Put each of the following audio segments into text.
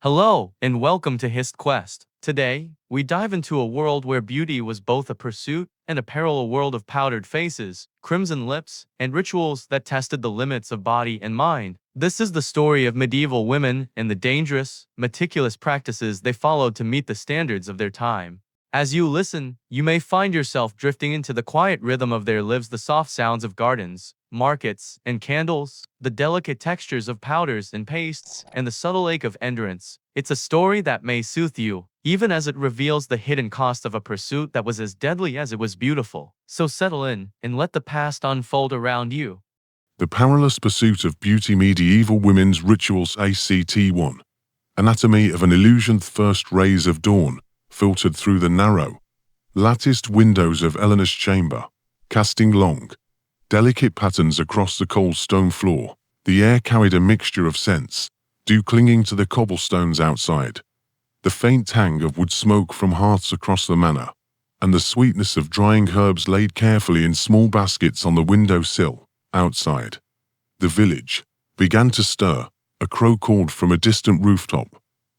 Hello, and welcome to HistQUEST. Today, we dive into a world where beauty was both a pursuit and a peril, a world of powdered faces, crimson lips, and rituals that tested the limits of body and mind. This is the story of medieval women and the dangerous, meticulous practices they followed to meet the standards of their time. As you listen, you may find yourself drifting into the quiet rhythm of their lives, the soft sounds of gardens, markets, and candles, the delicate textures of powders and pastes, and the subtle ache of endurance. It's a story that may soothe you, even as it reveals the hidden cost of a pursuit that was as deadly as it was beautiful. So settle in and let the past unfold around you. The Perilous Pursuit of Beauty, Medieval Women's Rituals. ACT1. Anatomy of an illusion. First rays of dawn filtered through the narrow, latticed windows of Eleanor's chamber, casting long, delicate patterns across the cold stone floor. The air carried a mixture of scents, dew clinging to the cobblestones outside, the faint tang of wood smoke from hearths across the manor, and the sweetness of drying herbs laid carefully in small baskets on the window sill. Outside, the village began to stir. A crow called from a distant rooftop.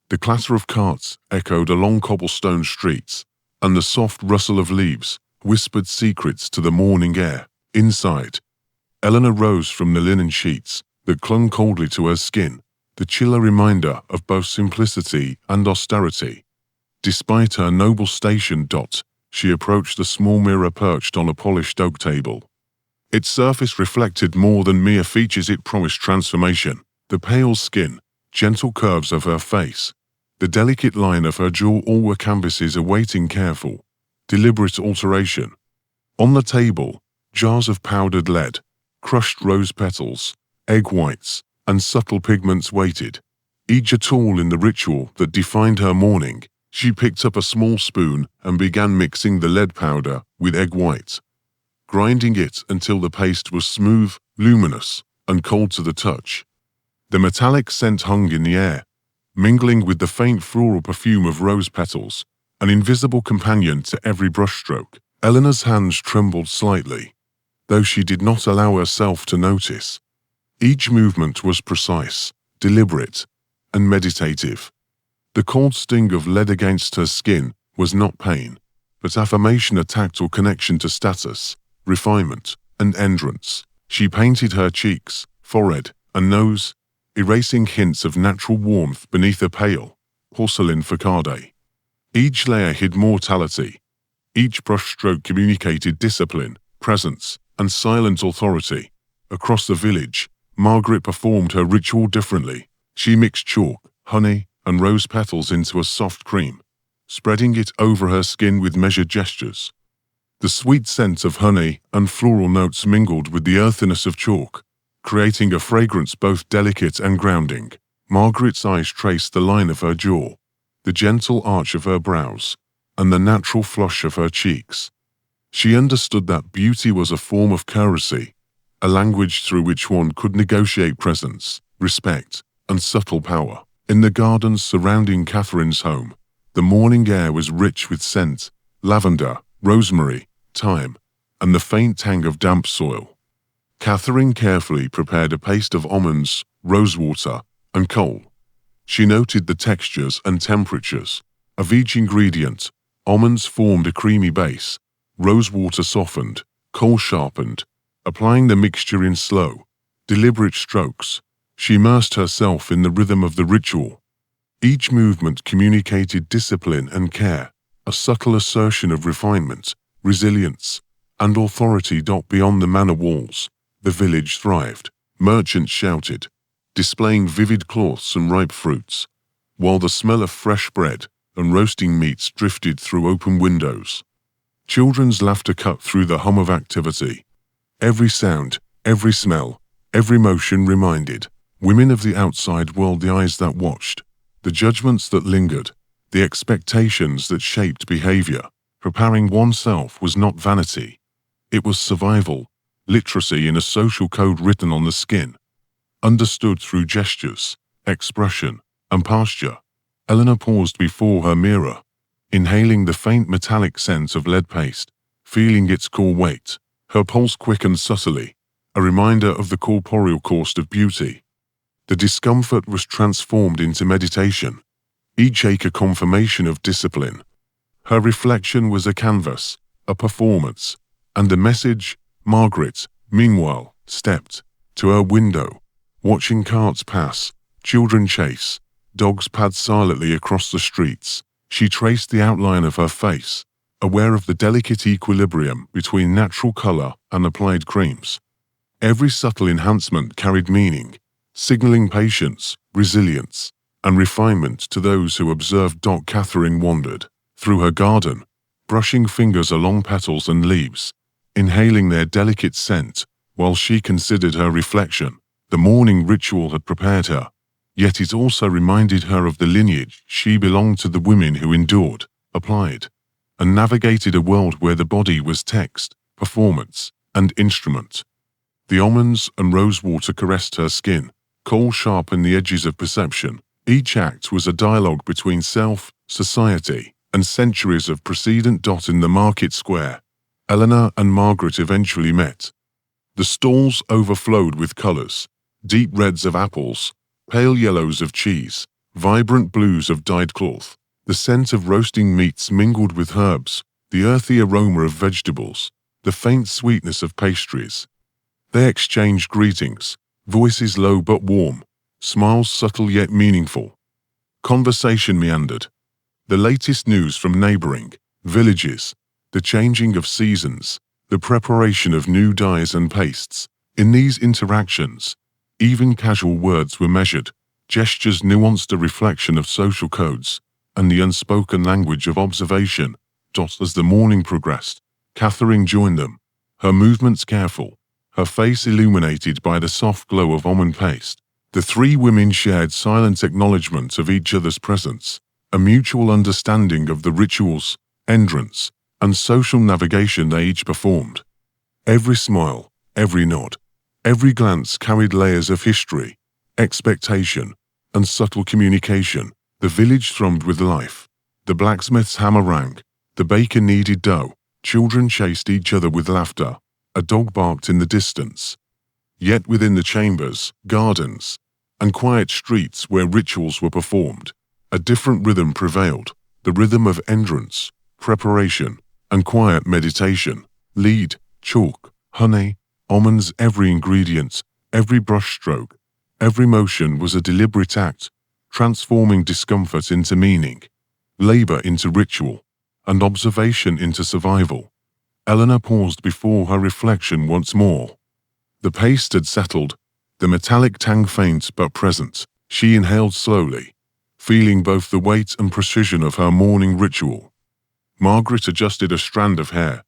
The clatter of carts echoed along cobblestone streets, and the soft rustle of leaves whispered secrets to the morning air. Inside, Eleanor rose from the linen sheets that clung coldly to her skin, the chiller reminder of both simplicity and austerity. Despite her noble station, she approached the small mirror perched on a polished oak table. Its surface reflected more than mere features, it promised transformation. The pale skin, gentle curves of her face, the delicate line of her jaw, all were canvases awaiting careful, deliberate alteration. On the table, jars of powdered lead, crushed rose petals, egg whites, and subtle pigments waited, each a tool in the ritual that defined her morning. She picked up a small spoon and began mixing the lead powder with egg white, grinding it until the paste was smooth, luminous, and cold to the touch. The metallic scent hung in the air, mingling with the faint floral perfume of rose petals, an invisible companion to every brushstroke. Eleanor's hands trembled slightly, though she did not allow herself to notice. Each movement was precise, deliberate, and meditative. The cold sting of lead against her skin was not pain, but affirmation, a tactile connection to status, refinement, and endurance. She painted her cheeks, forehead, and nose, erasing hints of natural warmth beneath a pale, porcelain facade. Each layer hid mortality. Each brushstroke communicated discipline, presence, and silent authority. Across the village, Margaret performed her ritual differently. She mixed chalk, honey, and rose petals into a soft cream, spreading it over her skin with measured gestures. The sweet scent of honey and floral notes mingled with the earthiness of chalk, creating a fragrance both delicate and grounding. Margaret's eyes traced the line of her jaw, the gentle arch of her brows, and the natural flush of her cheeks. She understood that beauty was a form of courtesy, a language through which one could negotiate presence, respect, and subtle power. In the gardens surrounding Catherine's home, the morning air was rich with scent, lavender, rosemary, thyme, and the faint tang of damp soil. Catherine carefully prepared a paste of almonds, rosewater, and coal. She noted the textures and temperatures of each ingredient. Almonds formed a creamy base, rosewater softened, coal sharpened. Applying the mixture in slow, deliberate strokes, she immersed herself in the rhythm of the ritual. Each movement communicated discipline and care, a subtle assertion of refinement, resilience, and authority. Beyond the manor walls, the village thrived. Merchants shouted, displaying vivid cloths and ripe fruits, while the smell of fresh bread and roasting meats drifted through open windows. Children's laughter cut through the hum of activity. Every sound, every smell, every motion reminded women of the outside world, the eyes that watched, the judgments that lingered, the expectations that shaped behavior. Preparing oneself was not vanity. It was survival, literacy in a social code written on the skin, understood through gestures, expression, and posture. Eleanor paused before her mirror, inhaling the faint metallic scent of lead paste, feeling its cool weight. Her pulse quickened subtly, a reminder of the corporeal cost of beauty. The discomfort was transformed into meditation. each ache a confirmation of discipline. Her reflection was a canvas, a performance, and a message. Margaret, meanwhile, stepped to her window, watching carts pass, children chase, dogs pad silently across the streets. She traced the outline of her face, aware of the delicate equilibrium between natural color and applied creams. Every subtle enhancement carried meaning, signaling patience, resilience, and refinement to those who observed. Catherine wandered through her garden, brushing fingers along petals and leaves, inhaling their delicate scent, while she considered her reflection. The morning ritual had prepared her, yet it also reminded her of the lineage. She belonged to the women who endured, applied, and navigated a world where the body was text, performance, and instrument. The almonds and rosewater caressed her skin, coal sharpened the edges of perception. Each act was a dialogue between self, society, and centuries of precedent. In the market square, Eleanor and Margaret eventually met. The stalls overflowed with colors, deep reds of apples, pale yellows of cheese, vibrant blues of dyed cloth. The scent of roasting meats mingled with herbs, the earthy aroma of vegetables, the faint sweetness of pastries. They exchanged greetings, voices low but warm, smiles subtle yet meaningful. Conversation meandered. The latest news from neighboring villages, the changing of seasons, the preparation of new dyes and pastes. In these interactions, even casual words were measured, gestures nuanced a reflection of social codes, and the unspoken language of observation. As the morning progressed, Catherine joined them, her movements careful, her face illuminated by the soft glow of almond paste. The three women shared silent acknowledgement of each other's presence, a mutual understanding of the rituals, entrance, and social navigation they each performed. Every smile, every nod, every glance carried layers of history, expectation, and subtle communication. The village thrummed with life. The blacksmith's hammer rang, the baker kneaded dough, children chased each other with laughter, a dog barked in the distance. Yet within the chambers, gardens, and quiet streets where rituals were performed, a different rhythm prevailed, the rhythm of entrance, preparation, and quiet meditation. Lead, chalk, honey, almonds, every ingredient, every brushstroke, every motion was a deliberate act, transforming discomfort into meaning, labor into ritual, and observation into survival. Eleanor paused before her reflection once more. The paste had settled, the metallic tang faint but present. She inhaled slowly, feeling both the weight and precision of her morning ritual. Margaret adjusted a strand of hair,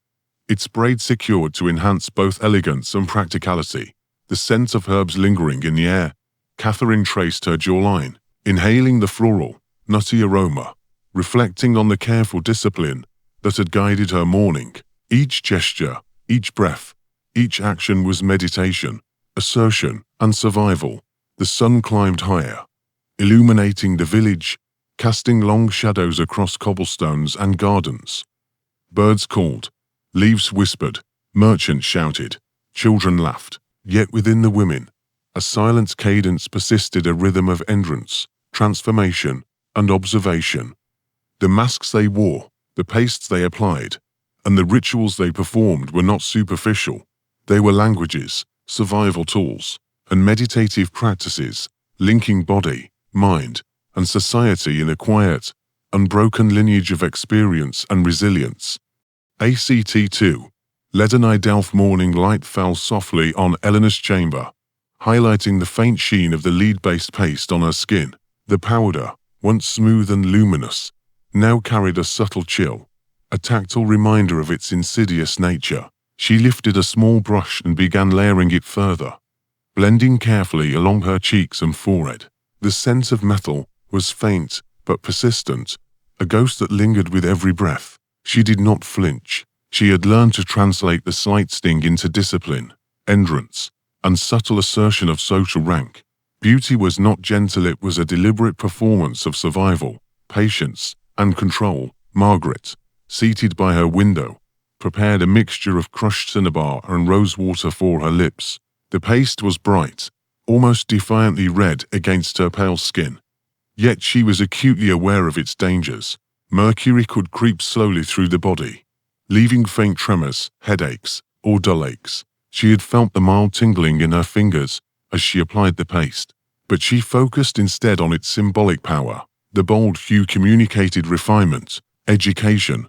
its braid secured to enhance both elegance and practicality, the scent of herbs lingering in the air. Catherine traced her jawline, inhaling the floral, nutty aroma, reflecting on the careful discipline that had guided her morning. Each gesture, each breath, each action was meditation, assertion, and survival. The sun climbed higher, illuminating the village, casting long shadows across cobblestones and gardens. Birds called, leaves whispered, merchants shouted, children laughed. Yet within the women, a silent cadence persisted, a rhythm of entrance, transformation, and observation. The masks they wore, the pastes they applied, and the rituals they performed were not superficial. They were languages, survival tools, and meditative practices, linking body, mind, and society in a quiet, unbroken lineage of experience and resilience. ACT 2. Leaden Delph morning light fell softly on Eleanor's chamber, highlighting the faint sheen of the lead-based paste on her skin. The powder, once smooth and luminous, now carried a subtle chill, a tactile reminder of its insidious nature. She lifted a small brush and began layering it further, blending carefully along her cheeks and forehead. The scent of metal was faint but persistent, a ghost that lingered with every breath. She did not flinch. She had learned to translate the slight sting into discipline, endurance, and subtle assertion of social rank. Beauty was not gentle, it was a deliberate performance of survival, patience, and control. Margaret, seated by her window, prepared a mixture of crushed cinnabar and rosewater for her lips. The paste was bright, almost defiantly red against her pale skin, Yet she was acutely aware of its dangers. Mercury could creep slowly through the body, leaving faint tremors, headaches, or dull aches. She had felt the mild tingling in her fingers as she applied the paste, but she focused instead on its symbolic power. The bold hue communicated refinement, education,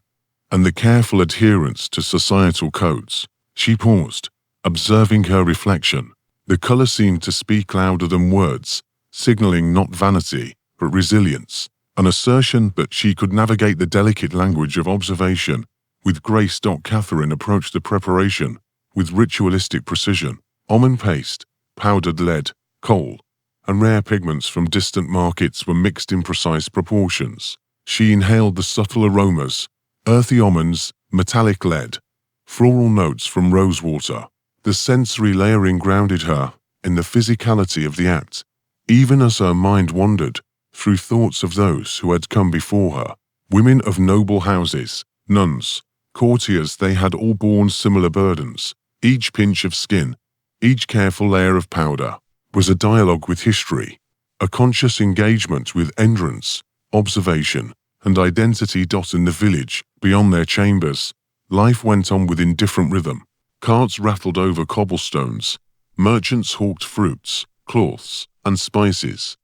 and the careful adherence to societal codes. She paused, observing her reflection. The color seemed to speak louder than words, signaling not vanity, but resilience, an assertion that she could navigate the delicate language of observation with grace. Catherine approached the preparation with ritualistic precision. Almond paste, powdered lead, coal, and rare pigments from distant markets were mixed in precise proportions. She inhaled the subtle aromas, earthy almonds, metallic lead, floral notes from rosewater. The sensory layering grounded her in the physicality of the act, even as her mind wandered through thoughts of those who had come before her. Women of noble houses, nuns, courtiers, they had all borne similar burdens. Each pinch of skin, each careful layer of powder, was a dialogue with history, a conscious engagement with entrance, observation, and identity. In the village, beyond their chambers, life went on with indifferent rhythm. Carts rattled over cobblestones, merchants hawked fruits, cloths, and spices,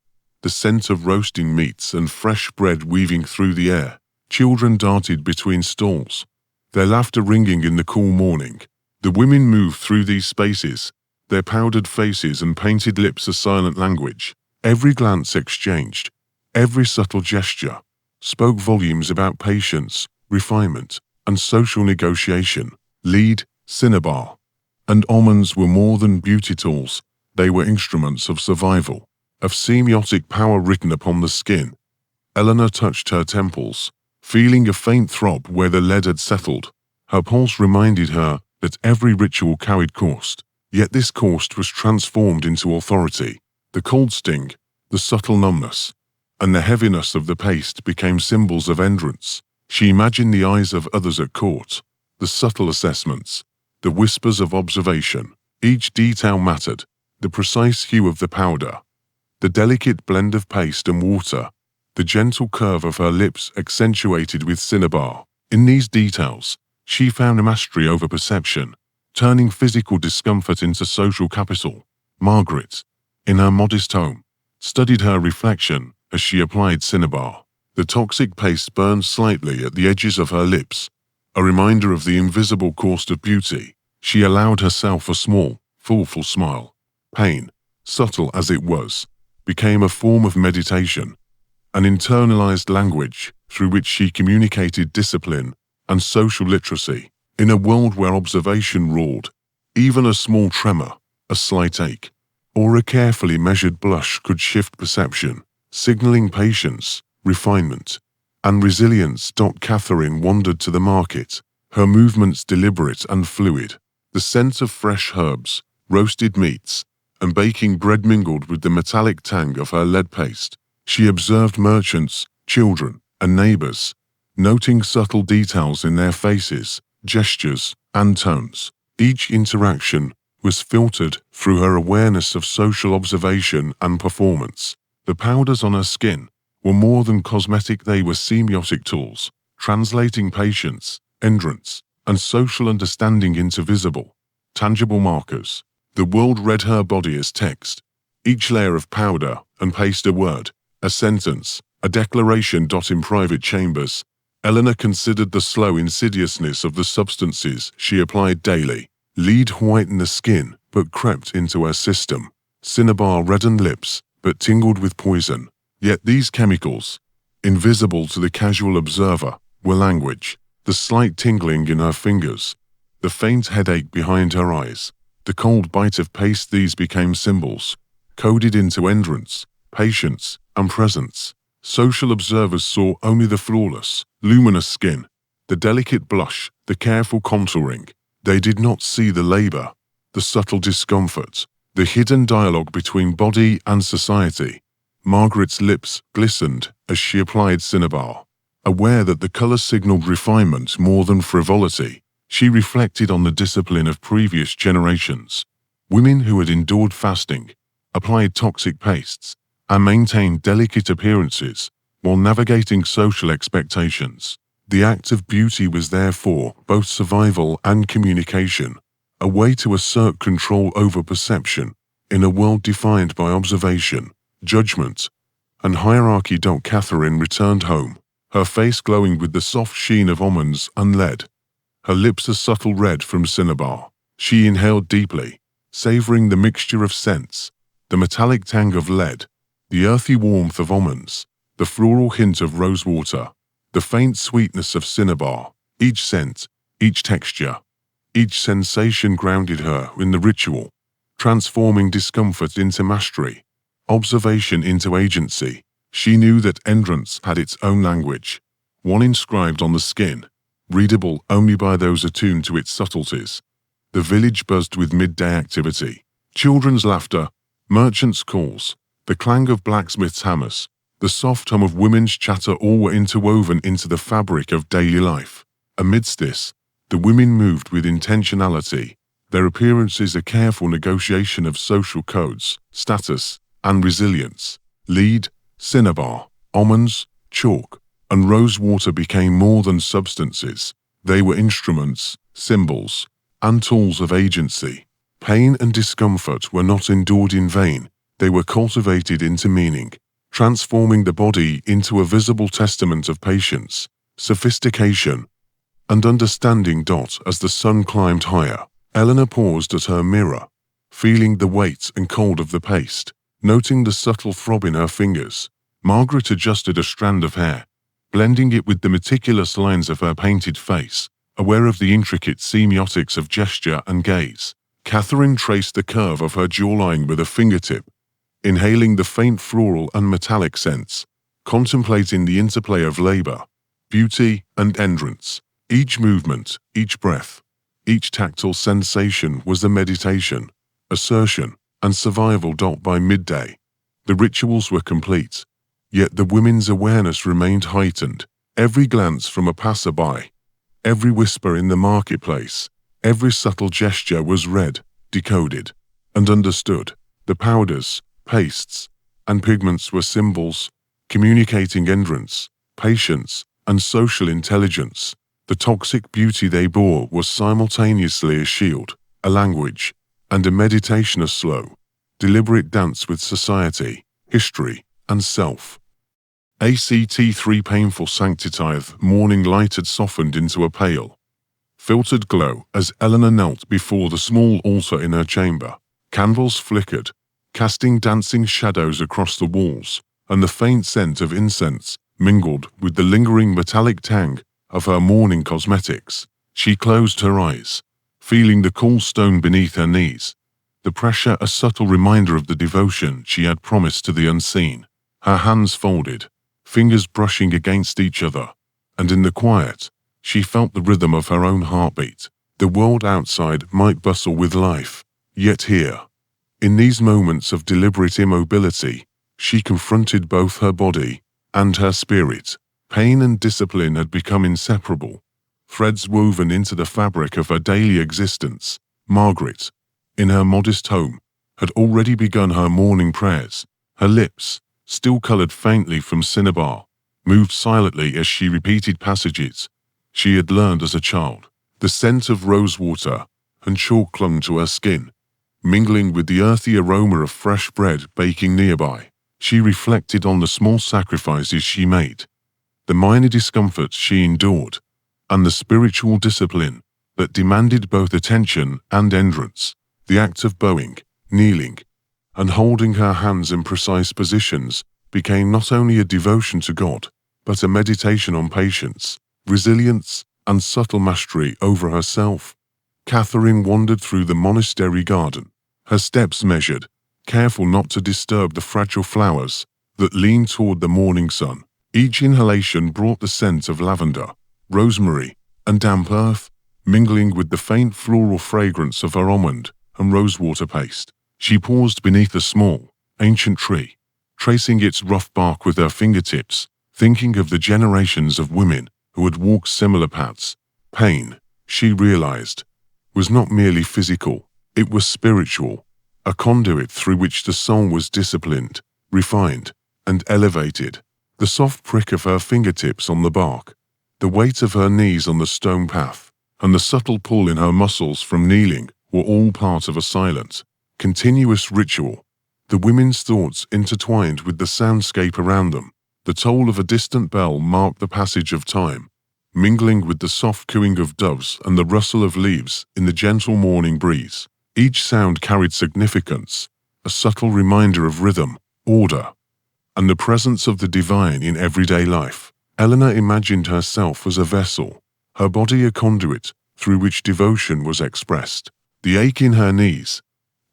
the scent of roasting meats and fresh bread weaving through the air. Children darted between stalls, their laughter ringing in the cool morning. The women moved through these spaces, their powdered faces and painted lips a silent language. Every glance exchanged, every subtle gesture, spoke volumes about patience, refinement, and social negotiation. Lead, cinnabar, and almonds were more than beauty tools. They were instruments of survival, of semiotic power written upon the skin. Eleanor touched her temples, feeling a faint throb where the lead had settled. Her pulse reminded her that every ritual carried cost, yet this cost was transformed into authority. The cold sting, the subtle numbness, and the heaviness of the paste became symbols of entrance. She imagined the eyes of others at court, the subtle assessments, the whispers of observation. Each detail mattered, the precise hue of the powder, the delicate blend of paste and water, the gentle curve of her lips accentuated with cinnabar. In these details, she found a mastery over perception, turning physical discomfort into social capital. Margaret, in her modest home, studied her reflection as she applied cinnabar. The toxic paste burned slightly at the edges of her lips, a reminder of the invisible cost of beauty. She allowed herself a small, thoughtful smile. Pain, subtle as it was, became a form of meditation, an internalized language through which she communicated discipline and social literacy. In a world where observation ruled, even a small tremor, a slight ache, or a carefully measured blush could shift perception, signaling patience, refinement, and resilience. Catherine wandered to the market, her movements deliberate and fluid. The scent of fresh herbs, roasted meats, and baking bread mingled with the metallic tang of her lead paste. She observed merchants, children, and neighbors, noting subtle details in their faces, gestures, and tones. Each interaction was filtered through her awareness of social observation and performance. The powders on her skin were more than cosmetic, they were semiotic tools, translating patience, endurance, and social understanding into visible, tangible markers. The world read her body as text, each layer of powder and paste a word, a sentence, a declaration. In private chambers, Eleanor considered the slow insidiousness of the substances she applied daily. Lead whitened the skin, but crept into her system. Cinnabar reddened lips, but tingled with poison. Yet these chemicals, invisible to the casual observer, were language. The slight tingling in her fingers, the faint headache behind her eyes, the cold bite of paste, these became symbols, coded into entrance, patience, and presence. Social observers saw only the flawless, luminous skin, the delicate blush, the careful contouring. They did not see the labor, the subtle discomfort, the hidden dialogue between body and society. Margaret's lips glistened as she applied cinnabar. Aware that the color signaled refinement more than frivolity, she reflected on the discipline of previous generations. Women who had endured fasting, applied toxic pastes, and maintain delicate appearances while navigating social expectations. The act of beauty was therefore both survival and communication, a way to assert control over perception in a world defined by observation, judgment, and hierarchy. Catherine returned home, her face glowing with the soft sheen of almonds and lead, her lips a subtle red from cinnabar. She inhaled deeply, savoring the mixture of scents, the metallic tang of lead, the earthy warmth of almonds, the floral hint of rosewater, the faint sweetness of cinnabar. Each scent, each texture, each sensation grounded her in the ritual, transforming discomfort into mastery, observation into agency. She knew that entrance had its own language, one inscribed on the skin, readable only by those attuned to its subtleties. The village buzzed with midday activity. Children's laughter, merchants' calls, the clang of blacksmiths' hammers, the soft hum of women's chatter, all were interwoven into the fabric of daily life. Amidst this, the women moved with intentionality, their appearances a careful negotiation of social codes, status, and resilience. Lead, cinnabar, almonds, chalk, and rosewater became more than substances. They were instruments, symbols, and tools of agency. Pain and discomfort were not endured in vain, they were cultivated into meaning, transforming the body into a visible testament of patience, sophistication, and understanding. As the sun climbed higher, Eleanor paused at her mirror, feeling the weight and cold of the paste, noting the subtle throb in her fingers. Margaret adjusted a strand of hair, blending it with the meticulous lines of her painted face, aware of the intricate semiotics of gesture and gaze. Catherine traced the curve of her jawline with a fingertip, inhaling the faint floral and metallic scents, contemplating the interplay of labor, beauty, and entrance. Each movement, each breath, each tactile sensation was a meditation, assertion, and survival. By midday, the rituals were complete, yet the women's awareness remained heightened. Every glance from a passerby, every whisper in the marketplace, every subtle gesture was read, decoded, and understood. The powders, pastes, and pigments were symbols, communicating entrance, patience, and social intelligence. The toxic beauty they bore was simultaneously a shield, a language, and a meditation, a slow, deliberate dance with society, history, and self. ACT3 painful sanctitithe morning light had softened into a pale, filtered glow as Eleanor knelt before the small altar in her chamber. Candles flickered, casting dancing shadows across the walls, and the faint scent of incense mingled with the lingering metallic tang of her morning cosmetics. She closed her eyes, feeling the cool stone beneath her knees, the pressure a subtle reminder of the devotion she had promised to the unseen. Her hands folded, fingers brushing against each other, and in the quiet, she felt the rhythm of her own heartbeat. The world outside might bustle with life, yet here, in these moments of deliberate immobility, she confronted both her body and her spirit. Pain and discipline had become inseparable, threads woven into the fabric of her daily existence. Margaret, in her modest home, had already begun her morning prayers. Her lips, still colored faintly from cinnabar, moved silently as she repeated passages she had learned as a child. The scent of rosewater and chalk clung to her skin, mingling with the earthy aroma of fresh bread baking nearby. She reflected on the small sacrifices she made, the minor discomforts she endured, and the spiritual discipline that demanded both attention and entrance. The act of bowing, kneeling, and holding her hands in precise positions became not only a devotion to God, but a meditation on patience, resilience, and subtle mastery over herself. Catherine wandered through the monastery garden, her steps measured, careful not to disturb the fragile flowers that leaned toward the morning sun. Each inhalation brought the scent of lavender, rosemary, and damp earth, mingling with the faint floral fragrance of her almond and rosewater paste. She paused beneath a small, ancient tree, tracing its rough bark with her fingertips, thinking of the generations of women who had walked similar paths. Pain, she realized, was not merely physical, it was spiritual, a conduit through which the soul was disciplined, refined, and elevated. The soft prick of her fingertips on the bark, the weight of her knees on the stone path, and the subtle pull in her muscles from kneeling were all part of a silent, continuous ritual. The women's thoughts intertwined with the soundscape around them. The toll of a distant bell marked the passage of time, mingling with the soft cooing of doves and the rustle of leaves in the gentle morning breeze. Each sound carried significance, a subtle reminder of rhythm, order, and the presence of the divine in everyday life. Eleanor imagined herself as a vessel, her body a conduit through which devotion was expressed. The ache in her knees,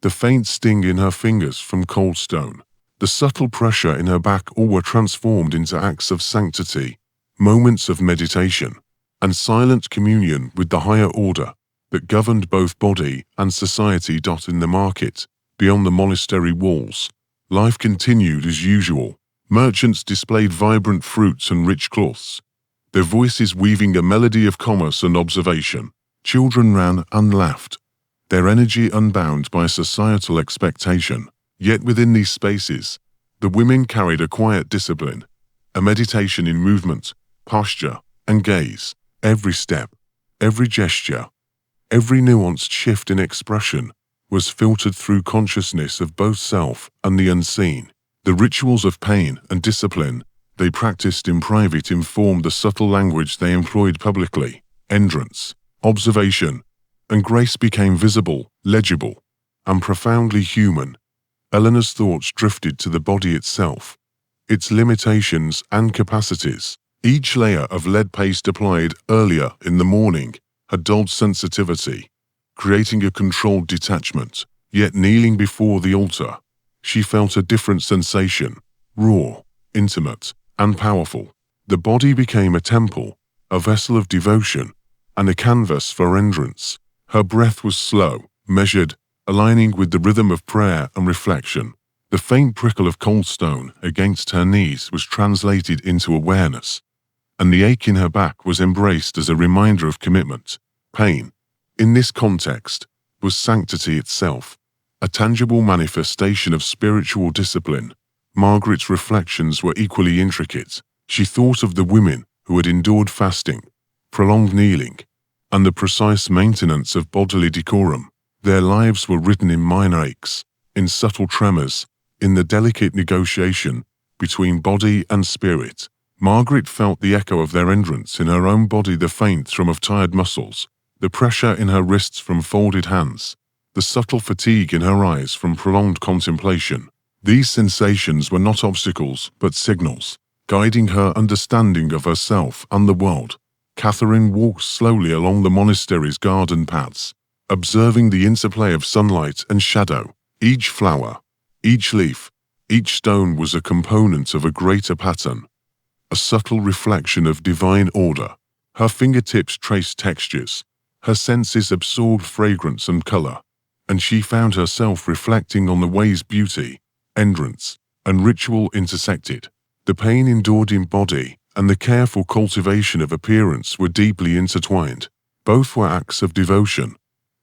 the faint sting in her fingers from cold stone, the subtle pressure in her back all were transformed into acts of sanctity, moments of meditation, and silent communion with the higher order that governed both body and society. In the market, beyond the monastery walls, life continued as usual. Merchants displayed vibrant fruits and rich cloths, their voices weaving a melody of commerce and observation. Children ran and laughed, their energy unbound by societal expectation. Yet within these spaces, the women carried a quiet discipline, a meditation in movement, posture, and gaze. Every step, every gesture, every nuanced shift in expression was filtered through consciousness of both self and the unseen. The rituals of pain and discipline they practiced in private informed the subtle language they employed publicly. Endurance, observation, and grace became visible, legible, and profoundly human. Eleanor's thoughts drifted to the body itself, its limitations and capacities. Each layer of lead paste applied earlier in the morning had dulled sensitivity, creating a controlled detachment. Yet kneeling before the altar, she felt a different sensation, raw, intimate, and powerful. The body became a temple, a vessel of devotion, and a canvas for entrance. Her breath was slow, measured, aligning with the rhythm of prayer and reflection. The faint prickle of cold stone against her knees was translated into awareness, and the ache in her back was embraced as a reminder of commitment. Pain, in this context, was sanctity itself, a tangible manifestation of spiritual discipline. Margaret's reflections were equally intricate. She thought of the women who had endured fasting, prolonged kneeling, and the precise maintenance of bodily decorum. Their lives were written in minor aches, in subtle tremors, in the delicate negotiation between body and spirit. Margaret felt the echo of their endurance in her own body, the faint thrum of tired muscles, the pressure in her wrists from folded hands, the subtle fatigue in her eyes from prolonged contemplation. These sensations were not obstacles, but signals, guiding her understanding of herself and the world. Catherine walked slowly along the monastery's garden paths, observing the interplay of sunlight and shadow. Each flower, each leaf, each stone was a component of a greater pattern, a subtle reflection of divine order. Her fingertips traced textures, her senses absorbed fragrance and color, and she found herself reflecting on the ways beauty, endurance, and ritual intersected. The pain endured in body and the careful cultivation of appearance were deeply intertwined. Both were acts of devotion,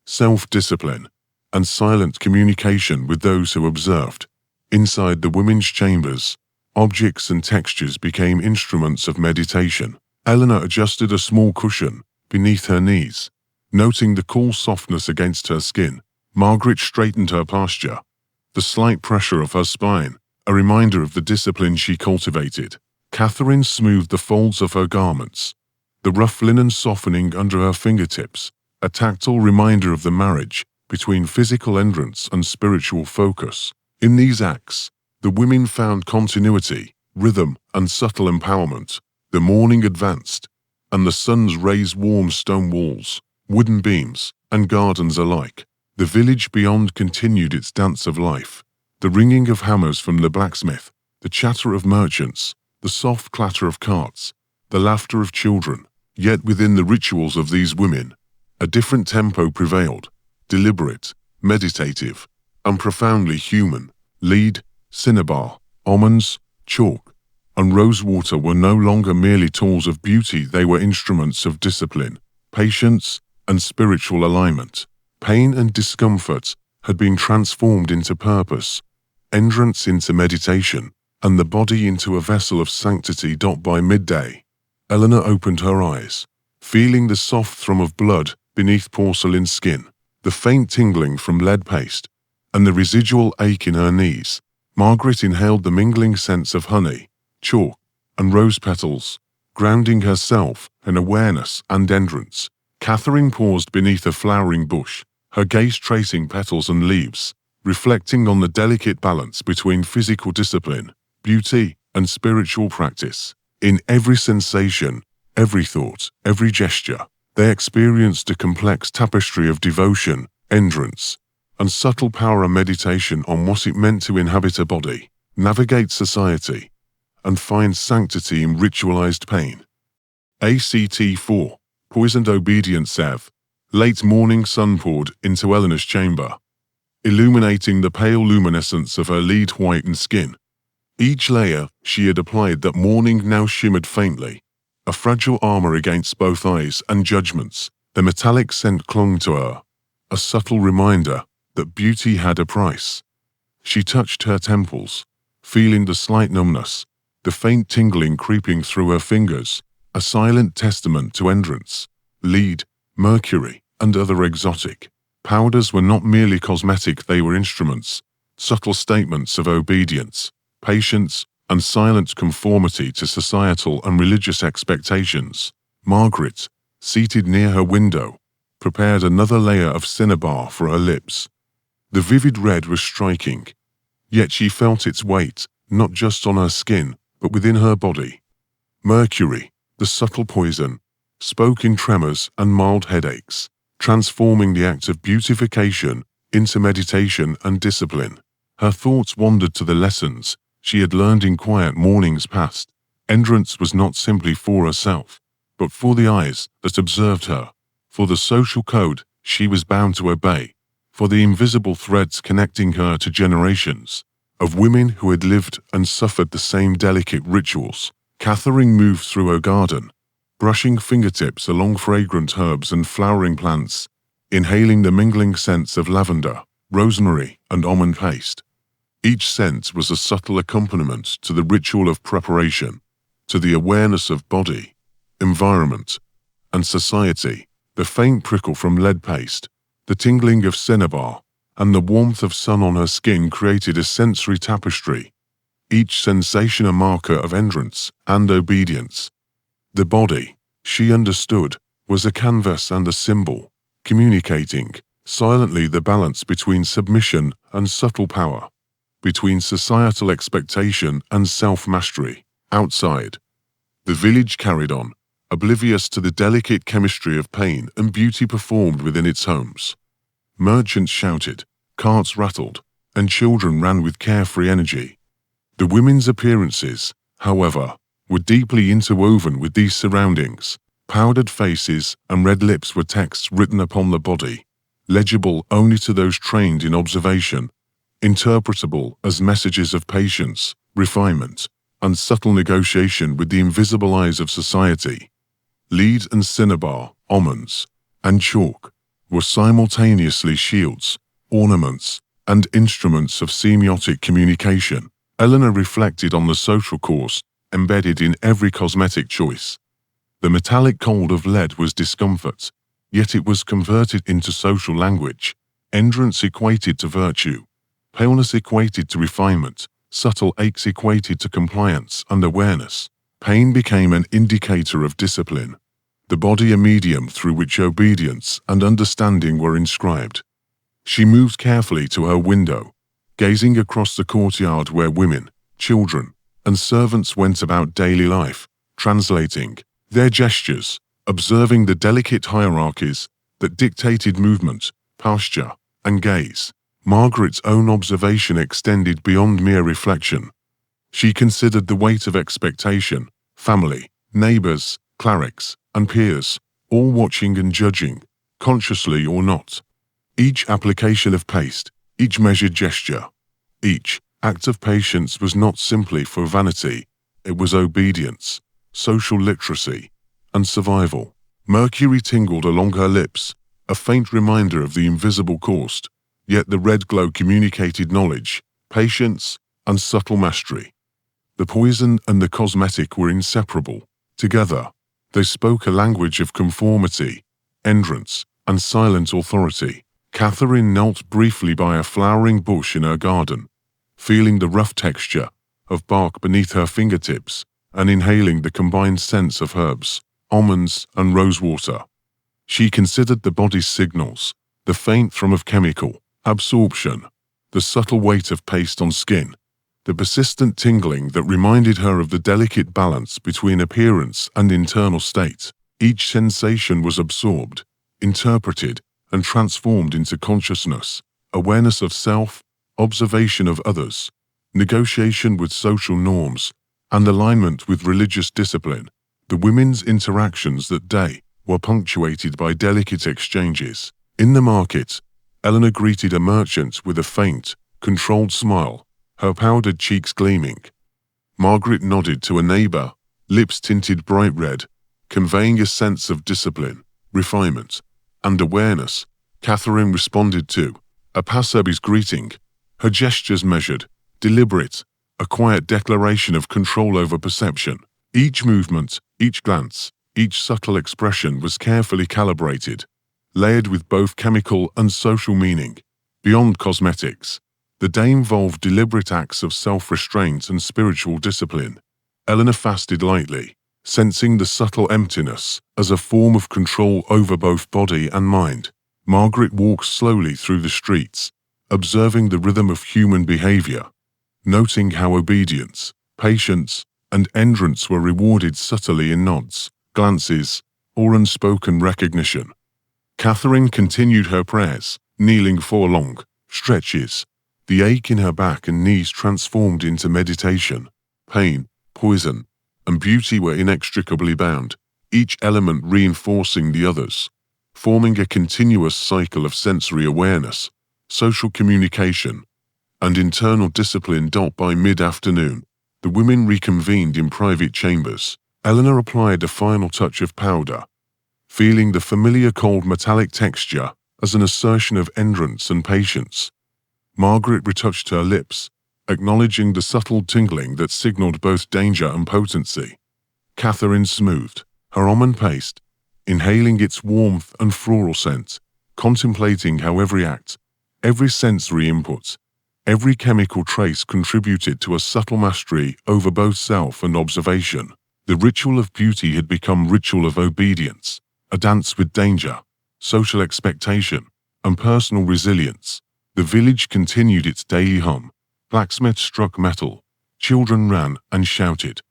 self-discipline, and silent communication with those who observed. Inside the women's chambers, objects and textures became instruments of meditation. Eleanor adjusted a small cushion beneath her knees, noting the cool softness against her skin. Margaret straightened her posture, the slight pressure of her spine, a reminder of the discipline she cultivated. Catherine smoothed the folds of her garments, the rough linen softening under her fingertips, a tactile reminder of the marriage between physical endurance and spiritual focus. In these acts, the women found continuity, rhythm, and subtle empowerment. The morning advanced, and the sun's rays warmed stone walls, wooden beams, and gardens alike. The village beyond continued its dance of life. The ringing of hammers from the blacksmith, the chatter of merchants, the soft clatter of carts, the laughter of children. Yet within the rituals of these women, a different tempo prevailed, deliberate, meditative, and profoundly human. Lead, cinnabar, almonds, chalk, and rosewater were no longer merely tools of beauty, they were instruments of discipline, patience, and spiritual alignment. Pain and discomfort had been transformed into purpose, entrance into meditation, and the body into a vessel of sanctity. By midday, Eleanor opened her eyes, feeling the soft thrum of blood beneath porcelain skin, the faint tingling from lead paste, and the residual ache in her knees. Margaret inhaled the mingling scents of honey, chalk, and rose petals, grounding herself in awareness and entrance. Catherine paused beneath a flowering bush, her gaze tracing petals and leaves, reflecting on the delicate balance between physical discipline, beauty, and spiritual practice. In every sensation, every thought, every gesture, they experienced a complex tapestry of devotion, entrance, and subtle power and meditation on what it meant to inhabit a body, navigate society, and find sanctity in ritualized pain. ACT 4. Poisoned obedience. Sev. Late morning sun poured into Eleanor's chamber, illuminating the pale luminescence of her lead-whitened skin. Each layer she had applied that morning now shimmered faintly, a fragile armor against both eyes and judgments. The metallic scent clung to her, a subtle reminder that beauty had a price. She touched her temples, feeling the slight numbness, the faint tingling creeping through her fingers, a silent testament to entrance. Lead, mercury, and other exotic powders were not merely cosmetic, they were instruments, subtle statements of obedience, patience, and silent conformity to societal and religious expectations. Margaret, seated near her window, prepared another layer of cinnabar for her lips. The vivid red was striking, yet she felt its weight, not just on her skin, but within her body. Mercury, the subtle poison, spoke in tremors and mild headaches, transforming the act of beautification into meditation and discipline. Her thoughts wandered to the lessons she had learned in quiet mornings past. Entrance was not simply for herself, but for the eyes that observed her, for the social code she was bound to obey, for the invisible threads connecting her to generations of women who had lived and suffered the same delicate rituals. Catherine moved through her garden, brushing fingertips along fragrant herbs and flowering plants, inhaling the mingling scents of lavender, rosemary, and almond paste. Each scent was a subtle accompaniment to the ritual of preparation, to the awareness of body, environment, and society. The faint prickle from lead paste, the tingling of cinnabar, and the warmth of sun on her skin created a sensory tapestry, each sensation a marker of entrance and obedience. The body, she understood, was a canvas and a symbol, communicating, silently, the balance between submission and subtle power, between societal expectation and self-mastery. Outside, the village carried on, oblivious to the delicate chemistry of pain and beauty performed within its homes. Merchants shouted, carts rattled, and children ran with carefree energy. The women's appearances, however, were deeply interwoven with these surroundings. Powdered faces and red lips were texts written upon the body, legible only to those trained in observation, interpretable as messages of patience, refinement, and subtle negotiation with the invisible eyes of society. Lead and cinnabar, almonds, and chalk were simultaneously shields, ornaments, and instruments of semiotic communication. Eleanor reflected on the social course embedded in every cosmetic choice. The metallic cold of lead was discomfort, yet it was converted into social language. Entrance equated to virtue, paleness equated to refinement, subtle aches equated to compliance and awareness. Pain became an indicator of discipline, the body a medium through which obedience and understanding were inscribed. She moved carefully to her window, gazing across the courtyard where women, children, and servants went about daily life, translating their gestures, observing the delicate hierarchies that dictated movement, posture, and gaze. Margaret's own observation extended beyond mere reflection. She considered the weight of expectation, family, neighbors, clerics, and peers, all watching and judging, consciously or not. Each application of paste, each measured gesture, each act of patience was not simply for vanity, it was obedience, social literacy, and survival. Mercury tingled along her lips, a faint reminder of the invisible cost, yet the red glow communicated knowledge, patience, and subtle mastery. The poison and the cosmetic were inseparable. Together, they spoke a language of conformity, entrance, and silent authority. Catherine knelt briefly by a flowering bush in her garden, feeling the rough texture of bark beneath her fingertips and inhaling the combined scents of herbs, almonds, and rosewater. She considered the body's signals, the faint thrum of chemical absorption, the subtle weight of paste on skin, the persistent tingling that reminded her of the delicate balance between appearance and internal state. Each sensation was absorbed, interpreted, and transformed into consciousness, awareness of self, observation of others, negotiation with social norms, and alignment with religious discipline. The women's interactions that day were punctuated by delicate exchanges. In the market, Eleanor greeted a merchant with a faint, controlled smile, her powdered cheeks gleaming. Margaret nodded to a neighbor, lips tinted bright red, conveying a sense of discipline, refinement, and awareness. Catherine responded to a passerby's greeting, her gestures measured, deliberate, a quiet declaration of control over perception. Each movement, each glance, each subtle expression was carefully calibrated, layered with both chemical and social meaning. Beyond cosmetics, the day involved deliberate acts of self-restraint and spiritual discipline. Eleanor fasted lightly, sensing the subtle emptiness as a form of control over both body and mind. Margaret walked slowly through the streets, observing the rhythm of human behavior, noting how obedience, patience, and endurance were rewarded subtly in nods, glances, or unspoken recognition. Catherine continued her prayers, kneeling for long stretches. The ache in her back and knees transformed into meditation. Pain, poison, and beauty were inextricably bound, each element reinforcing the others, forming a continuous cycle of sensory awareness, social communication, and internal discipline. By mid-afternoon, the women reconvened in private chambers. Eleanor applied a final touch of powder, feeling the familiar cold metallic texture as an assertion of endurance and patience. Margaret retouched her lips, acknowledging the subtle tingling that signaled both danger and potency. Catherine smoothed her almond paste, inhaling its warmth and floral scent, contemplating how every act, every sensory input, every chemical trace contributed to a subtle mastery over both self and observation. The ritual of beauty had become ritual of obedience, a dance with danger, social expectation, and personal resilience. The village continued its daily hum. Blacksmiths struck metal, children ran and shouted.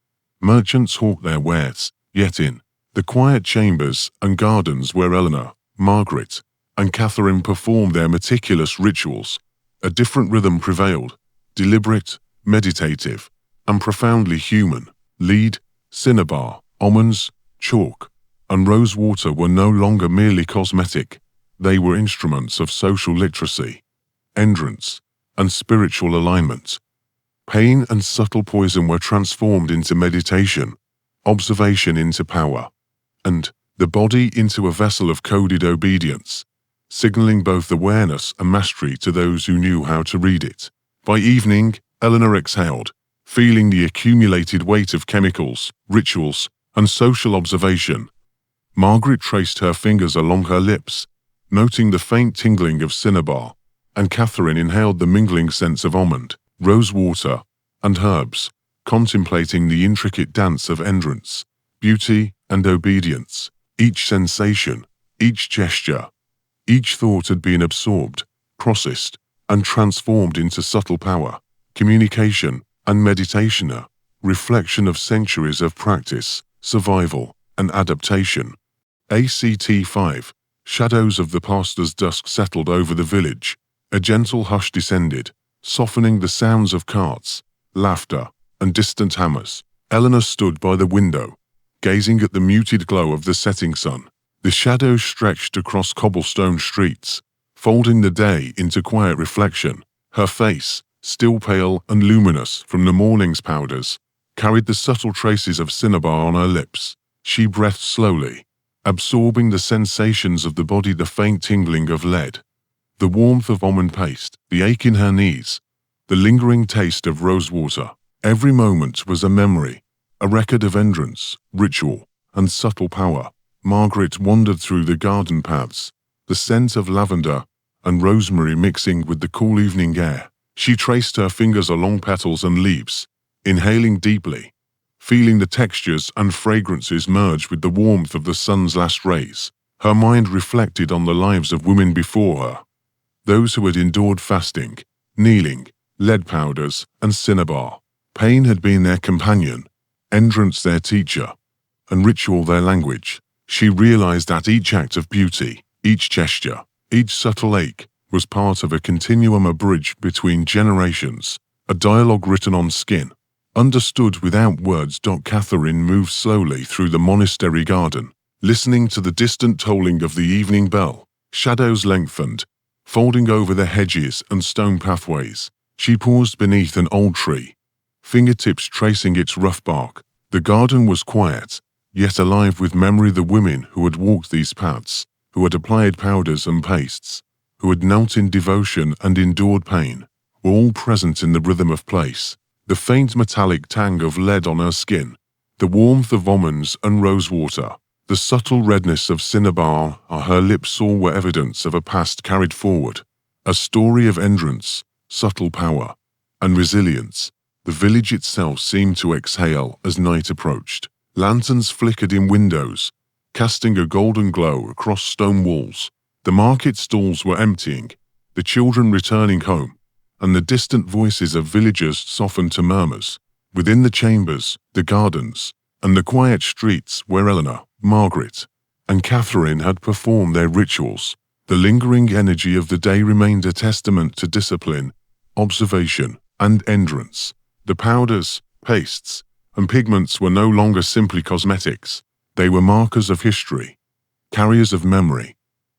Merchants hawked their wares, yet in the quiet chambers and gardens where Eleanor, Margaret, and Catherine performed their meticulous rituals, a different rhythm prevailed, deliberate, meditative, and profoundly human. Lead, cinnabar, almonds, chalk, and rosewater were no longer merely cosmetic. They were instruments of social literacy, endurance, and spiritual alignment. Pain and subtle poison were transformed into meditation, observation into power, and the body into a vessel of coded obedience, signaling both awareness and mastery to those who knew how to read it. By evening, Eleanor exhaled, feeling the accumulated weight of chemicals, rituals, and social observation. Margaret traced her fingers along her lips, noting the faint tingling of cinnabar, and Catherine inhaled the mingling scents of almond, rosewater, and herbs, contemplating the intricate dance of endurance, beauty, and obedience. Each sensation, each gesture, each thought had been absorbed, processed, and transformed into subtle power, communication, and meditation, a reflection of centuries of practice, survival, and adaptation. ACT 5. Shadows of the past. As dusk settled over the village, a gentle hush descended, softening the sounds of carts, laughter, and distant hammers. Eleanor stood by the window, gazing at the muted glow of the setting sun. The shadows stretched across cobblestone streets, folding the day into quiet reflection. Her face, still pale and luminous from the morning's powders, carried the subtle traces of cinnabar on her lips. She breathed slowly, absorbing the sensations of the body, the faint tingling of lead, the warmth of almond paste, the ache in her knees, the lingering taste of rosewater. Every moment was a memory, a record of entrance, ritual, and subtle power. Margaret wandered through the garden paths, the scent of lavender and rosemary mixing with the cool evening air. She traced her fingers along petals and leaves, inhaling deeply, feeling the textures and fragrances merge with the warmth of the sun's last rays. Her mind reflected on the lives of women before her, those who had endured fasting, kneeling, lead powders, and cinnabar. Pain had been their companion, entrance their teacher, and ritual their language. She realized that each act of beauty, each gesture, each subtle ache, was part of a continuum, a bridge between generations, a dialogue written on skin, understood without words. Catherine moved slowly through the monastery garden, listening to the distant tolling of the evening bell. Shadows lengthened, folding over the hedges and stone pathways. She paused beneath an old tree, fingertips tracing its rough bark. The garden was quiet, yet alive with memory. The women who had walked these paths, who had applied powders and pastes, who had knelt in devotion and endured pain, were all present in the rhythm of place. The faint metallic tang of lead on her skin, the warmth of almonds and rosewater, the subtle redness of cinnabar on her lips, all were evidence of a past carried forward, a story of endurance, subtle power, and resilience. The village itself seemed to exhale as night approached. Lanterns flickered in windows, casting a golden glow across stone walls. The market stalls were emptying, the children returning home, and the distant voices of villagers softened to murmurs. Within the chambers, the gardens, and the quiet streets where Eleanor, Margaret, and Catherine had performed their rituals, the lingering energy of the day remained a testament to discipline, observation, and endurance. The powders, pastes, and pigments were no longer simply cosmetics. They were markers of history, carriers of memory,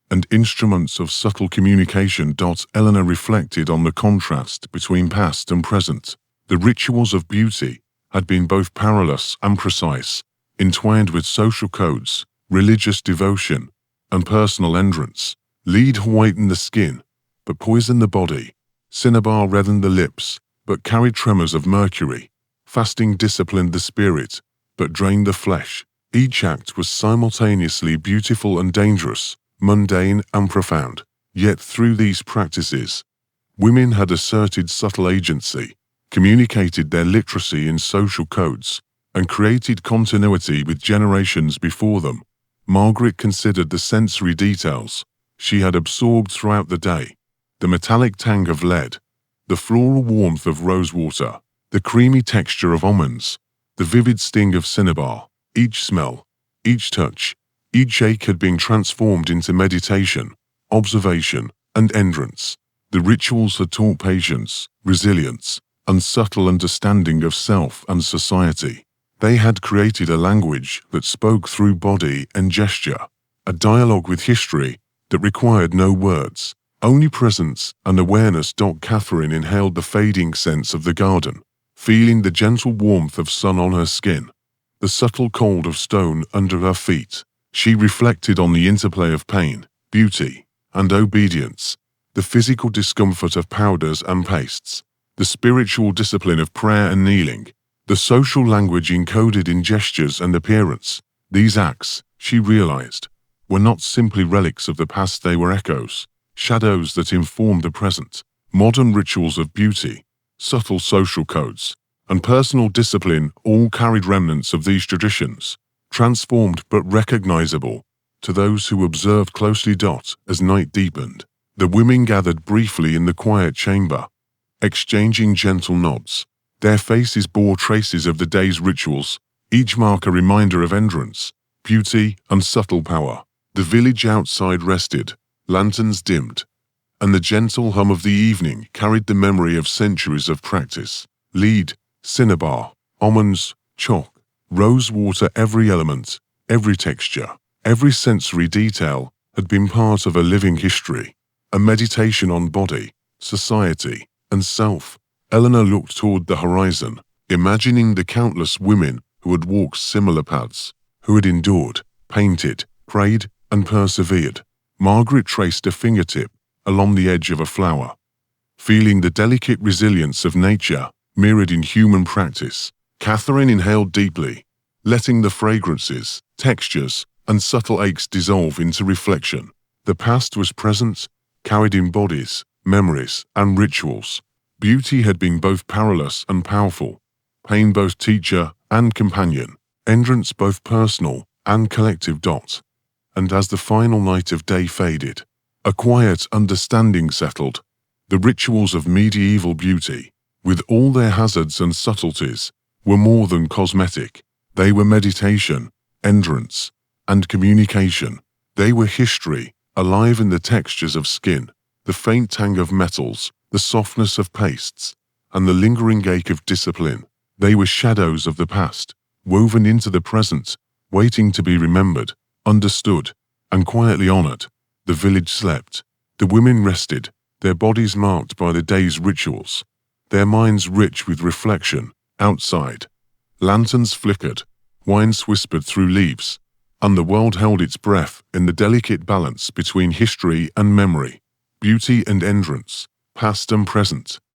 and instruments of subtle communication. Eleanor reflected on the contrast between past and present. The rituals of beauty had been both perilous and precise, entwined with social codes, religious devotion, and personal endurance. Lead whitened the skin, but poisoned the body. Cinnabar reddened the lips, but carried tremors of mercury. Fasting disciplined the spirit, but drained the flesh. Each act was simultaneously beautiful and dangerous, mundane and profound. Yet through these practices, women had asserted subtle agency, communicated their literacy in social codes, and created continuity with generations before them. Margaret considered the sensory details she had absorbed throughout the day, the metallic tang of lead, the floral warmth of rosewater, the creamy texture of almonds, the vivid sting of cinnabar. Each smell, each touch, each ache had been transformed into meditation, observation, and endurance. The rituals had taught patience, resilience, and subtle understanding of self and society. They had created a language that spoke through body and gesture, a dialogue with history that required no words, only presence and awareness. Catherine inhaled the fading scents of the garden, feeling the gentle warmth of sun on her skin, the subtle cold of stone under her feet. She reflected on the interplay of pain, beauty, and obedience, the physical discomfort of powders and pastes, the spiritual discipline of prayer and kneeling, the social language encoded in gestures and appearance. These acts, she realized, were not simply relics of the past. They were echoes, shadows that informed the present. Modern rituals of beauty, subtle social codes, and personal discipline all carried remnants of these traditions, transformed but recognizable to those who observed closely. As night deepened, the women gathered briefly in the quiet chamber, exchanging gentle nods. Their faces bore traces of the day's rituals, each mark a reminder of endurance, beauty, and subtle power. The village outside rested, lanterns dimmed, and the gentle hum of the evening carried the memory of centuries of practice. Lead, cinnabar, almonds, chalk, rosewater, every element, every texture, every sensory detail had been part of a living history, a meditation on body, society, and self. Eleanor looked toward the horizon, imagining the countless women who had walked similar paths, who had endured, painted, prayed, and persevered. Margaret traced a fingertip along the edge of a flower, feeling the delicate resilience of nature mirrored in human practice. Catherine inhaled deeply, letting the fragrances, textures, and subtle aches dissolve into reflection. The past was present, carried in bodies, memories, and rituals. Beauty had been both perilous and powerful, pain both teacher and companion, endurance both personal and collective. And as the final night of day faded, a quiet understanding settled. The rituals of medieval beauty, with all their hazards and subtleties, were more than cosmetic. They were meditation, endurance, and communication. They were history, alive in the textures of skin, the faint tang of metals, the softness of pastes, and the lingering ache of discipline. They were shadows of the past, woven into the present, waiting to be remembered, understood, and quietly honored. The village slept. The women rested, their bodies marked by the day's rituals, their minds rich with reflection. Outside, lanterns flickered, winds whispered through leaves, and the world held its breath in the delicate balance between history and memory, beauty and endurance, past and present.